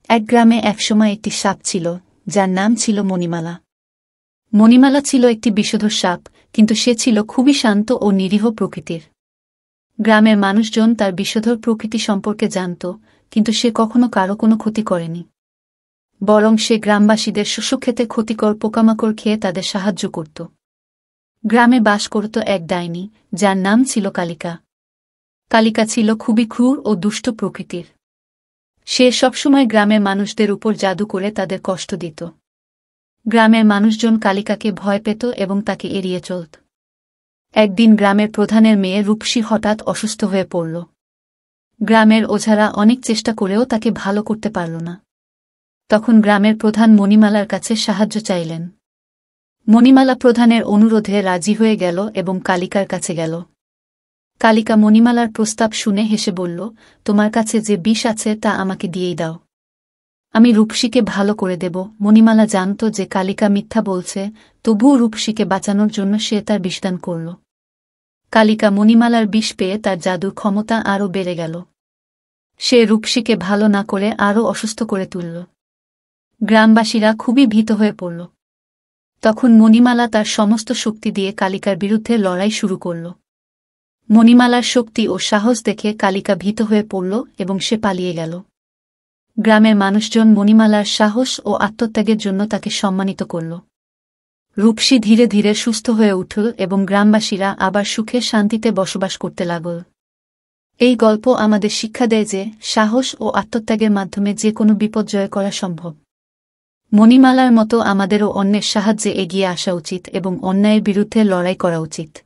এক গ্রামে একসময় একটি সাপ ছিল, যার নাম ছিল মণিমালা। মণিমালা ছিল একটি বিষধর সাপ, কিন্তু সে ছিল খুবই শান্ত ও নিরীহ প্রকৃতির। গ্রামের মানুষজন তার বিষধর প্রকৃতি সম্পর্কে জানত, কিন্তু সে কখনো কারো কোনো ক্ষতি করেনি। বরং সে গ্রামবাসীদের শস্যক্ষেতে ক্ষতিকর পোকামাকড় খেয়ে তাদের সাহায্য করত। গ্রামে বাস করত এক ডাইনি, যার নাম ছিল কালিকা। কালিকা ছিল খুবই ক্রূর ও দুষ্ট প্রকৃতির। সে সবসময় গ্রামের মানুষদের উপর জাদু করে তাদের কষ্ট দিত। গ্রামের মানুষজন কালিকাকে ভয় পেত এবং তাকে এড়িয়ে চলত। একদিন গ্রামের প্রধানের মেয়ে রূপসী হঠাৎ অসুস্থ হয়ে পড়ল। গ্রামের ওঝারা অনেক চেষ্টা করেও তাকে ভালো করতে পারল না। তখন গ্রামের প্রধান মণিমালার কাছে সাহায্য চাইলেন। মণিমালা প্রধানের অনুরোধে রাজি হয়ে গেল এবং কালিকার কাছে গেল। কালিকা মণিমালার প্রস্তাব শুনে হেসে বলল, তোমার কাছে যে বিষ আছে তা আমাকে দিয়েই দাও। আমি রূপসীকে ভালো করে দেব। মণিমালা জানত যে কালিকা মিথ্যা বলছে, তবুও রূপসীকে বাঁচানোর জন্য সে তার বিষদান করল। কালিকা মণিমালার বিষ পেয়ে তার জাদুর ক্ষমতা আরও বেড়ে গেল। সে রূপসীকে ভালো না করে আরও অসুস্থ করে তুলল। গ্রামবাসীরা খুবই ভীত হয়ে পড়ল। তখন মণিমালা তার সমস্ত শক্তি দিয়ে কালিকার বিরুদ্ধে লড়াই শুরু করল। মণিমালার শক্তি ও সাহস দেখে কালিকা ভীত হয়ে পড়ল এবং সে পালিয়ে গেল। গ্রামের মানুষজন মণিমালার সাহস ও আত্মত্যাগের জন্য তাকে সম্মানিত করল। রূপসী ধীরে ধীরে সুস্থ হয়ে উঠল এবং গ্রামবাসীরা আবার সুখে শান্তিতে বসবাস করতে লাগল। এই গল্প আমাদের শিক্ষা দেয় যে সাহস ও আত্মত্যাগের মাধ্যমে যে কোনো বিপদ জয় করা সম্ভব। মণিমালার মতো আমাদেরও অন্যের সাহায্যে এগিয়ে আসা উচিত এবং অন্যায়ের বিরুদ্ধে লড়াই করা উচিত।